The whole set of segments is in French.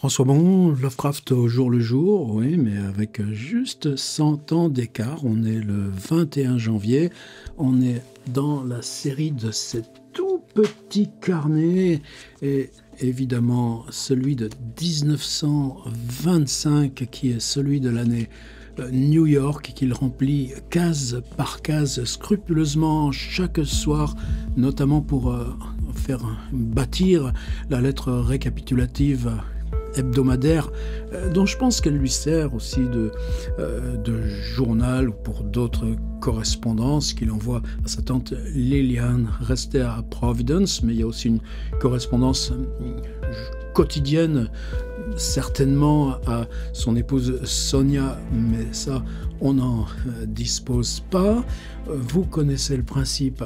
François Bon, Lovecraft au jour le jour, oui, mais avec juste 100 ans d'écart. On est le 21 janvier. On est dans la série de ces tout petits carnets. Et évidemment, celui de 1925, qui est celui de l'année New York, qu'il remplit case par case scrupuleusement chaque soir, notamment pour faire bâtir la lettre récapitulative hebdomadaire, dont je pense qu'elle lui sert aussi de journal ou pour d'autres correspondances qu'il envoie à sa tante Lillian, restée à Providence, mais il y a aussi une correspondance quotidienne, certainement à son épouse Sonia, mais ça, on n'en dispose pas. Vous connaissez le principe.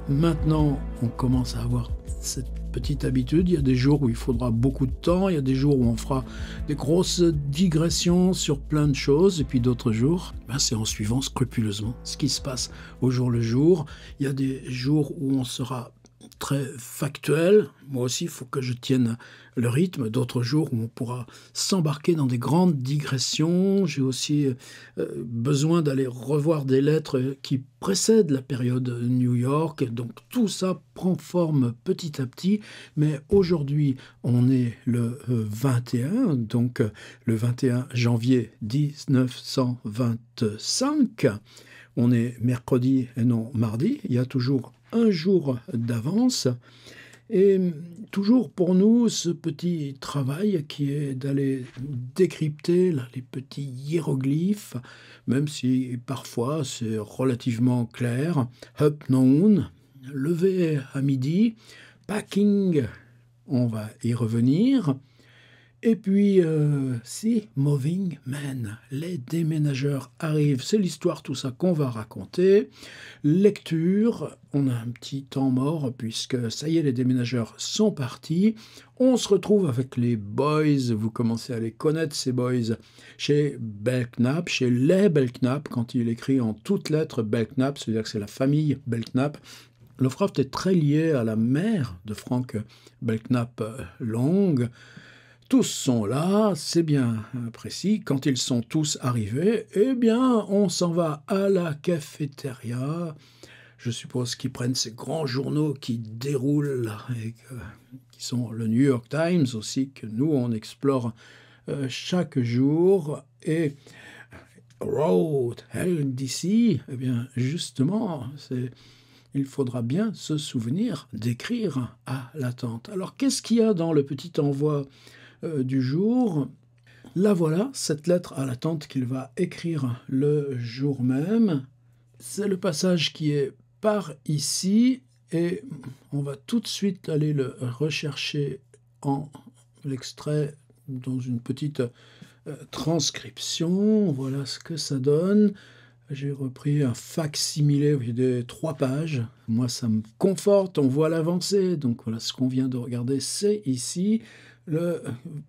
Maintenant, on commence à avoir cette petite habitude. Il y a des jours où il faudra beaucoup de temps, il y a des jours où on fera des grosses digressions sur plein de choses, et puis d'autres jours, c'est en suivant scrupuleusement ce qui se passe au jour le jour. Il y a des jours où on sera très factuel. Moi aussi, il faut que je tienne le rythme. D'autres jours où on pourra s'embarquer dans des grandes digressions. J'ai aussi besoin d'aller revoir des lettres qui précèdent la période New York. Donc tout ça prend forme petit à petit. Mais aujourd'hui, on est le 21, donc le 21 janvier 1925. On est mercredi et non mardi. Il y a toujours un jour d'avance. Et toujours pour nous, ce petit travail qui est d'aller décrypter là, les petits hiéroglyphes, même si parfois c'est relativement clair. Up noon, lever à midi, packing, on va y revenir. Et puis, si Moving Men, les déménageurs arrivent, c'est l'histoire, tout ça qu'on va raconter. Lecture, on a un petit temps mort puisque ça y est, les déménageurs sont partis. On se retrouve avec les Boys, vous commencez à les connaître ces Boys, chez Belknap, chez les Belknap, quand il écrit en toutes lettres Belknap, c'est-à-dire que c'est la famille Belknap. Lovecraft est très lié à la mère de Frank Belknap Long. Tous sont là, c'est bien précis. Quand ils sont tous arrivés, eh bien, on s'en va à la cafétéria. Je suppose qu'ils prennent ces grands journaux qui déroulent, et qui sont le New York Times aussi, que nous, on explore chaque jour. Et Road, LDC, eh bien, justement, il faudra bien se souvenir d'écrire à la tante. Alors, qu'est-ce qu'il y a dans le petit envoi du jour? La voilà, cette lettre à la tante qu'il va écrire le jour même. C'est le passage qui est par ici, et on va tout de suite aller le rechercher en l'extrait dans une petite transcription. Voilà ce que ça donne. J'ai repris un fac-similé des 3 pages. Moi, ça me conforte, on voit l'avancée. Donc voilà, ce qu'on vient de regarder, c'est ici. Le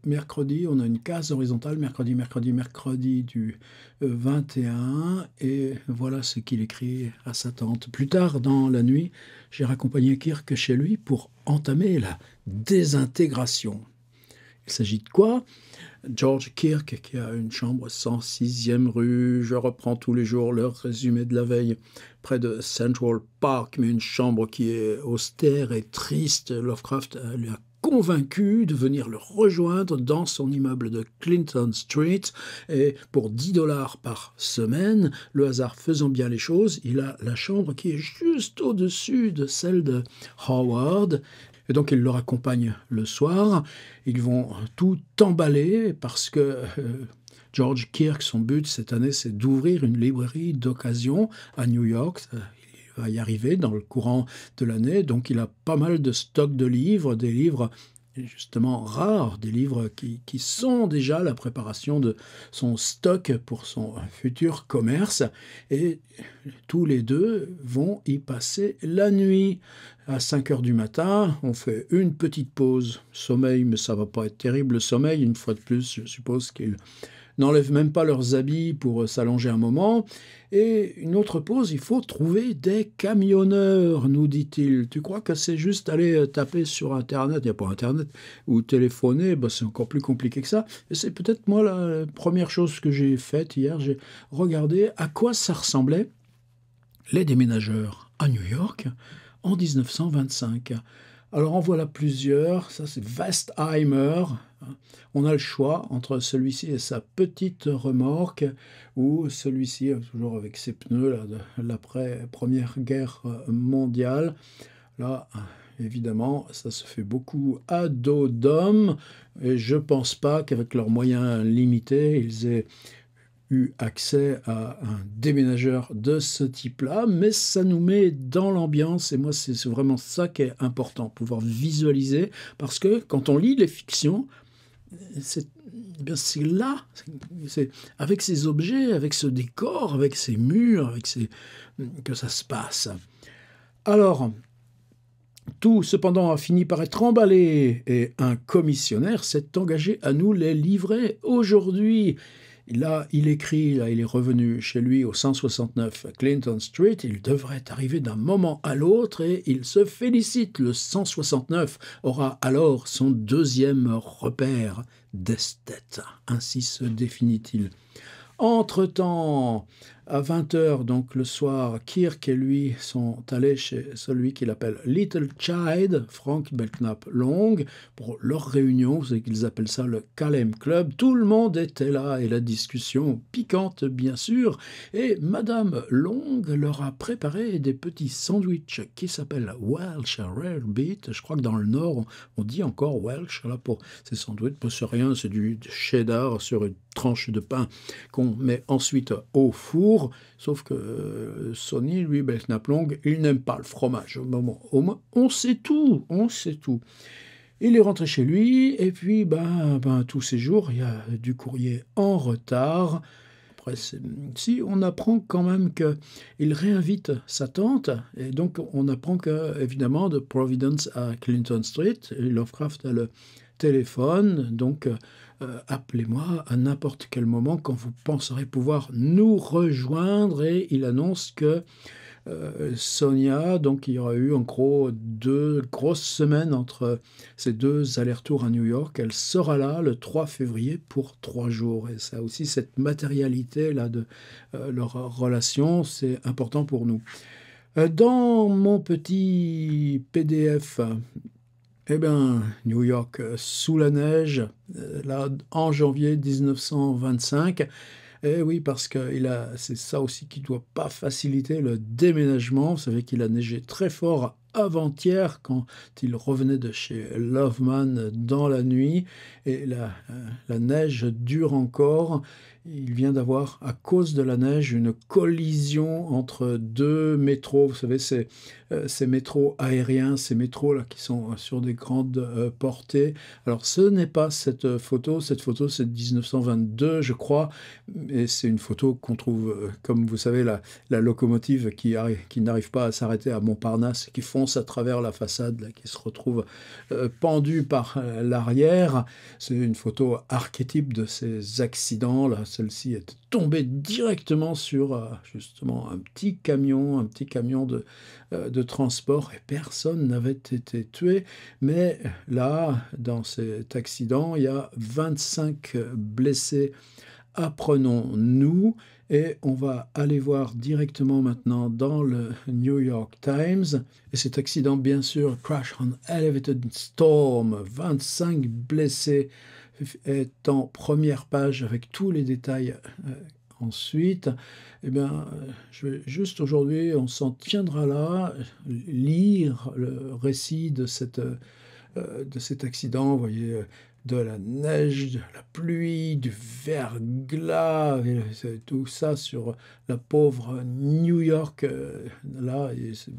mercredi, on a une case horizontale, mercredi du 21. Et voilà ce qu'il écrit à sa tante. Plus tard dans la nuit, j'ai raccompagné Kirk chez lui pour entamer la désintégration. Il s'agit de quoi? George Kirk, qui a une chambre 106e rue, je reprends tous les jours leur résumé de la veille, près de Central Park, mais une chambre qui est austère et triste. Lovecraft lui a convaincu de venir le rejoindre dans son immeuble de Clinton Street, et pour 10 $ par semaine, le hasard faisant bien les choses, il a la chambre qui est juste au-dessus de celle de Howard. Et donc, il leur accompagne le soir. Ils vont tout emballer parce que George Kirk, son but cette année, c'est d'ouvrir une librairie d'occasion à New York. Il va y arriver dans le courant de l'année. Donc, il a pas mal de stocks de livres, des livres justement rares, des livres qui sont déjà la préparation de son stock pour son futur commerce. Et tous les deux vont y passer la nuit. À 5 heures du matin, on fait une petite pause. Sommeil, mais ça va pas être terrible. Le sommeil, une fois de plus, je suppose qu'ils n'enlèvent même pas leurs habits pour s'allonger un moment. Et une autre pause, il faut trouver des camionneurs, nous dit-il. Tu crois que c'est juste aller taper sur Internet, il n'y a pas Internet, ou téléphoner, ben c'est encore plus compliqué que ça. Et c'est peut-être moi la première chose que j'ai faite hier, j'ai regardé à quoi ça ressemblait les déménageurs à New York en 1925. Alors en voilà plusieurs, ça c'est Westheimer. On a le choix entre celui-ci et sa petite remorque ou celui-ci, toujours avec ses pneus là, de l'après-première guerre mondiale. Là, évidemment, ça se fait beaucoup à dos d'homme et je ne pense pas qu'avec leurs moyens limités, ils aient eu accès à un déménageur de ce type-là, mais ça nous met dans l'ambiance, et moi c'est vraiment ça qui est important, pouvoir visualiser, parce que quand on lit les fictions, c'est eh bien, c'est là, c'est avec ces objets, avec ce décor, avec ces murs, que ça se passe. Alors, tout, cependant, a fini par être emballé, et un commissionnaire s'est engagé à nous les livrer aujourd'hui. Là, il écrit, là, il est revenu chez lui au 169 Clinton Street, il devrait arriver d'un moment à l'autre et il se félicite. Le 169 aura alors son deuxième repère d'esthète, ainsi se définit-il. Entre-temps, à 20 h, donc le soir, Kirk et lui sont allés chez celui qu'il appelle Little Child, Frank Belknap Long, pour leur réunion, c'est qu'ils appellent ça le Kalem Club. Tout le monde était là et la discussion piquante, bien sûr, et Madame Long leur a préparé des petits sandwichs qui s'appellent Welsh Rarebit. Je crois que dans le Nord, on dit encore Welsh, là, pour ces sandwichs, c'est rien, c'est du cheddar sur une tranche de pain qu'on met ensuite au four, sauf que Sonny, lui, Belknap Long, il n'aime pas le fromage. Bon, au moins, on sait tout, on sait tout. Il est rentré chez lui, et puis, tous ces jours, il y a du courrier en retard. Après, si, on apprend quand même qu'il réinvite sa tante, et donc on apprend que, évidemment, de Providence à Clinton Street, Lovecraft a le téléphone, donc appelez-moi à n'importe quel moment quand vous penserez pouvoir nous rejoindre, et il annonce que Sonia, donc il y aura eu en gros 2 grosses semaines entre ces 2 allers-retours à New York. Elle sera là le 3 février pour 3 jours. Et ça aussi, cette matérialité-là de leur relation, c'est important pour nous. Dans mon petit PDF, eh bien, New York sous la neige, là, en janvier 1925. Eh oui, parce que c'est ça aussi qui ne doit pas faciliter le déménagement. Vous savez qu'il a neigé très fort avant-hier quand il revenait de chez Loveman dans la nuit. Et la neige dure encore. Il vient d'avoir, à cause de la neige, une collision entre 2 métros. Vous savez, ces métros aériens, ces métros-là qui sont sur des grandes portées. Alors, ce n'est pas cette photo c'est de 1922, je crois. Et c'est une photo qu'on trouve, comme vous savez, la locomotive qui n'arrive pas à s'arrêter à Montparnasse, qui fonce à travers la façade, là, qui se retrouve pendue par l'arrière. C'est une photo archétype de ces accidents-là. Celle-ci est tombée directement sur justement un petit camion de transport, et personne n'avait été tué. Mais là, dans cet accident, il y a 25 blessés. Apprenons-nous, et on va aller voir directement maintenant dans le New York Times. Et cet accident, bien sûr, Crash on Elevated Storm, 25 blessés, est en première page avec tous les détails. Ensuite, eh bien, je vais juste aujourd'hui, on s'en tiendra là, lire le récit de cet accident. Vous voyez, de la neige, de la pluie, du verglas, et tout ça sur la pauvre New York. Là, et c'est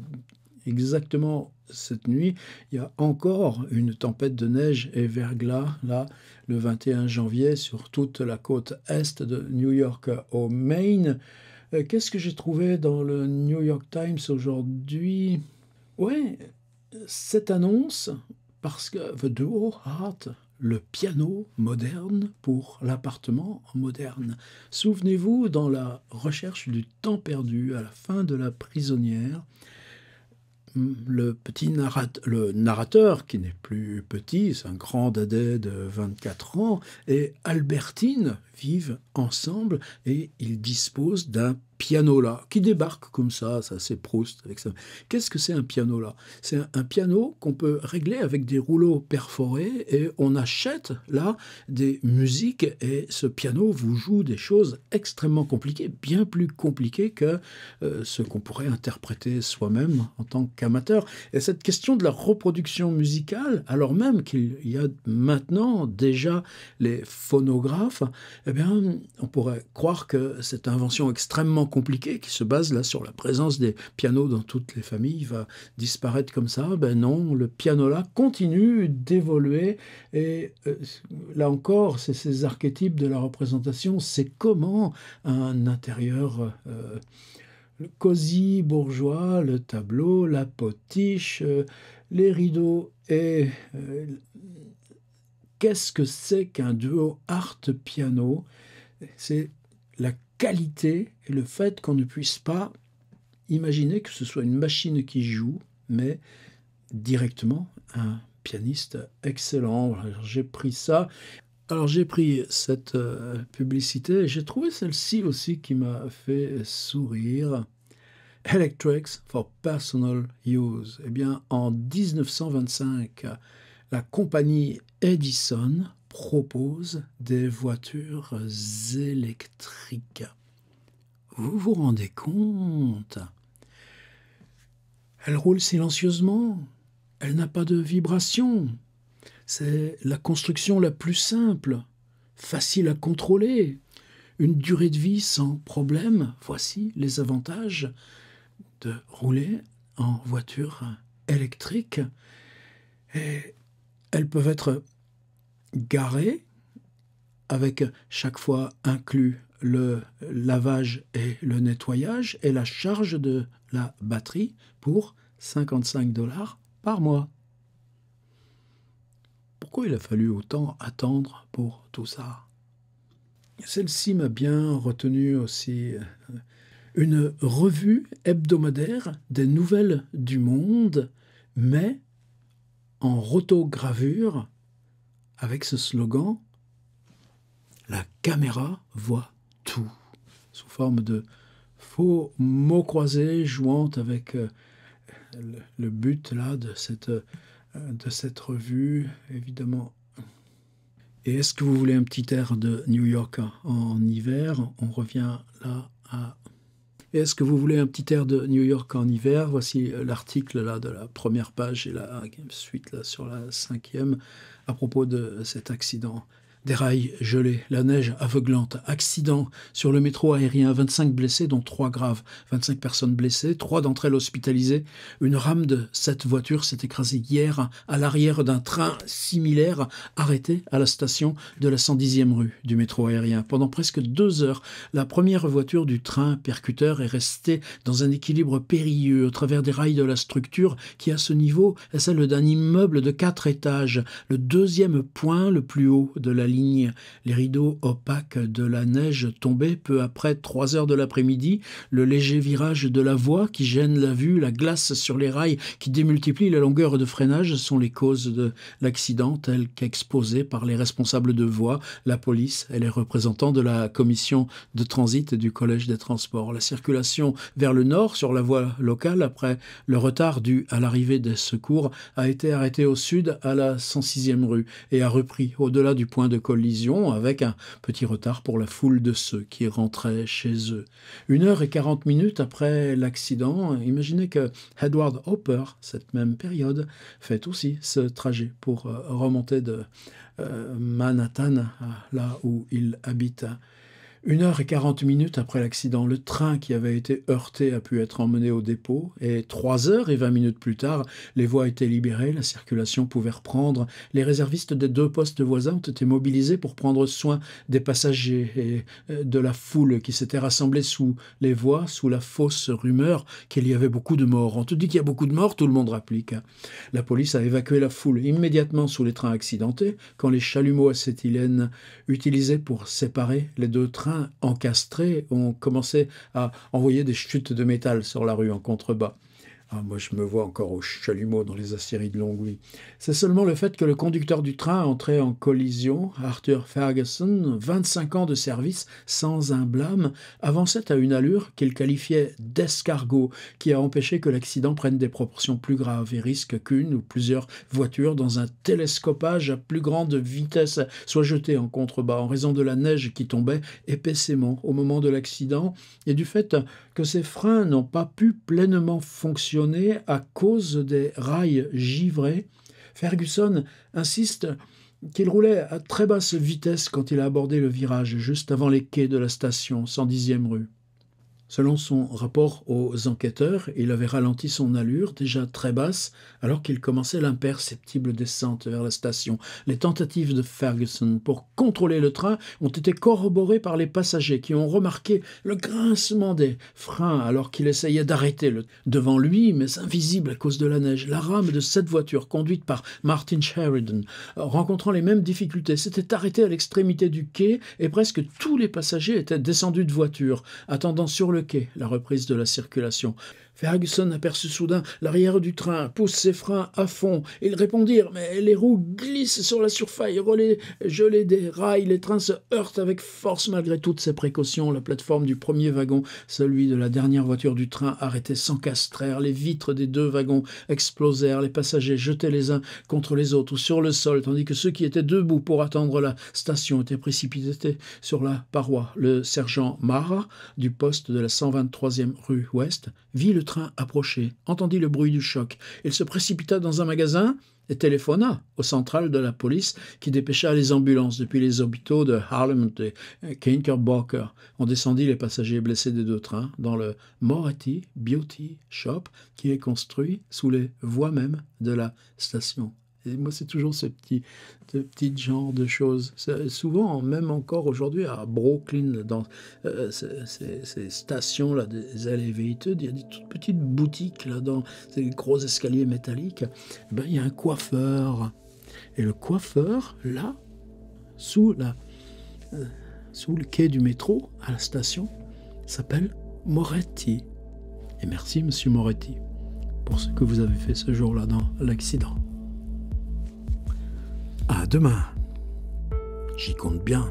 exactement cette nuit, il y a encore une tempête de neige et verglas, là, le 21 janvier, sur toute la côte est de New York au Maine. Qu'est-ce que j'ai trouvé dans le New York Times aujourd'hui? Ouais, cette annonce, parce que The Duo Art, le piano moderne pour l'appartement moderne. Souvenez-vous, dans la recherche du temps perdu à la fin de La Prisonnière, le narrateur, qui n'est plus petit, c'est un grand dadais de 24 ans, et Albertine vivent ensemble et ils disposent d'un piano-là, qui débarque comme ça c'est Proust avec ça. Qu'est-ce que c'est un piano-là? C'est un piano qu'on peut régler avec des rouleaux perforés et on achète là des musiques et ce piano vous joue des choses extrêmement compliquées, bien plus compliquées que ce qu'on pourrait interpréter soi-même en tant qu'amateur. Et cette question de la reproduction musicale, alors même qu'il y a maintenant déjà les phonographes, eh bien, on pourrait croire que cette invention extrêmement compliquée, qui se base là sur la présence des pianos dans toutes les familles, va disparaître comme ça. Ben non, le piano-là continue d'évoluer et là encore, c'est ces archétypes de la représentation, c'est comment un intérieur le cosy bourgeois, le tableau, la potiche, les rideaux et qu'est-ce que c'est qu'un duo art-piano? C'est la qualité et le fait qu'on ne puisse pas imaginer que ce soit une machine qui joue, mais directement un pianiste excellent. Alors, j'ai pris ça. Alors j'ai pris cette publicité et j'ai trouvé celle-ci aussi qui m'a fait sourire. Electrics for Personal Use. Eh bien, en 1925, la compagnie Edison propose des voitures électriques. Vous vous rendez compte? Elle roule silencieusement, elle n'a pas de vibration. C'est la construction la plus simple, facile à contrôler, une durée de vie sans problème. Voici les avantages de rouler en voiture électrique. Et elles peuvent être garées avec chaque fois inclus le lavage et le nettoyage et la charge de la batterie pour 55 $ par mois. Pourquoi il a fallu autant attendre pour tout ça? Celle-ci m'a bien retenu aussi. Une revue hebdomadaire des nouvelles du monde, mais en rotogravure avec ce slogan « La caméra voit tout » sous forme de faux mots croisés jouant avec le but là de cette revue, évidemment. Et est-ce que vous voulez un petit air de New York en hiver? On revient là à... Et est-ce que vous voulez un petit air de New York en hiver? Voici l'article là de la première page et la suite là sur la 5e à propos de cet accident. Des rails gelés, la neige aveuglante, accident sur le métro aérien, 25 blessés dont 3 graves, 25 personnes blessées, 3 d'entre elles hospitalisées. Une rame de 7 voitures s'est écrasée hier à l'arrière d'un train similaire arrêté à la station de la 110e rue du métro aérien. Pendant presque 2 heures, la première voiture du train percuteur est restée dans un équilibre périlleux au travers des rails de la structure qui, à ce niveau, est celle d'un immeuble de 4 étages, le deuxième point le plus haut de la ligne. Les rideaux opaques de la neige tombaient peu après 3 heures de l'après-midi, le léger virage de la voie qui gêne la vue, la glace sur les rails qui démultiplie la longueur de freinage sont les causes de l'accident telles qu'exposées par les responsables de voie, la police et les représentants de la commission de transit du Collège des transports. La circulation vers le nord sur la voie locale, après le retard dû à l'arrivée des secours, a été arrêtée au sud à la 106e rue et a repris au-delà du point de collision avec un petit retard pour la foule de ceux qui rentraient chez eux. 1h40 après l'accident, imaginez que Edward Hopper, cette même période, fait aussi ce trajet pour remonter de Manhattan à là où il habite. 1h40 après l'accident, le train qui avait été heurté a pu être emmené au dépôt et 3h20 plus tard, les voies étaient libérées, la circulation pouvait reprendre. Les réservistes des 2 postes voisins ont été mobilisés pour prendre soin des passagers et de la foule qui s'était rassemblée sous les voies, sous la fausse rumeur qu'il y avait beaucoup de morts. On te dit qu'il y a beaucoup de morts, tout le monde rapplique. La police a évacué la foule immédiatement sous les trains accidentés quand les chalumeaux acétylène utilisés pour séparer les 2 trains encastrés ont commencé à envoyer des chutes de métal sur la rue en contrebas. Ah, moi, je me vois encore au chalumeau dans les aciéries de Longwy. C'est seulement le fait que le conducteur du train entrait en collision, Arthur Ferguson, 25 ans de service, sans un blâme, avançait à une allure qu'il qualifiait d'escargot, qui a empêché que l'accident prenne des proportions plus graves et risque qu'une ou plusieurs voitures dans un télescopage à plus grande vitesse soient jetées en contrebas en raison de la neige qui tombait épaissément au moment de l'accident et du fait que ses freins n'ont pas pu pleinement fonctionner à cause des rails givrés. Ferguson insiste qu'il roulait à très basse vitesse quand il a abordé le virage juste avant les quais de la station 110e rue. Selon son rapport aux enquêteurs, il avait ralenti son allure, déjà très basse, alors qu'il commençait l'imperceptible descente vers la station. Les tentatives de Ferguson pour contrôler le train ont été corroborées par les passagers qui ont remarqué le grincement des freins alors qu'il essayait d'arrêter devant lui, mais invisible à cause de la neige. La rame de cette voiture, conduite par Martin Sheridan, rencontrant les mêmes difficultés, s'était arrêtée à l'extrémité du quai et presque tous les passagers étaient descendus de voiture, attendant sur le quai la reprise de la circulation. Ferguson aperçut soudain l'arrière du train, pousse ses freins à fond. Ils répondirent, mais les roues glissent sur la surface gelée des rails. Les trains se heurtent avec force malgré toutes ces précautions. La plateforme du premier wagon, celui de la dernière voiture du train, arrêtait s'encastrèrent. Les vitres des 2 wagons explosèrent. Les passagers jetés les uns contre les autres ou sur le sol, tandis que ceux qui étaient debout pour attendre la station étaient précipités sur la paroi. Le sergent Mara, du poste de la 123e rue Ouest, vit le train approcher, entendit le bruit du choc. Il se précipita dans un magasin et téléphona au central de la police qui dépêcha les ambulances depuis les hôpitaux de Harlem et Knickerbocker. On descendit les passagers blessés des 2 trains dans le Moretti Beauty Shop qui est construit sous les voies même de la station. Et moi, c'est toujours ce petit genre de choses. Souvent, même encore aujourd'hui, à Brooklyn, dans ces stations-là, des élévateurs, il y a des toutes petites boutiques, là, dans ces gros escaliers métalliques. Ben, il y a un coiffeur. Et le coiffeur, là, sous le quai du métro, à la station, s'appelle Moretti. Et merci, monsieur Moretti, pour ce que vous avez fait ce jour-là dans l'accident. À demain. J'y compte bien.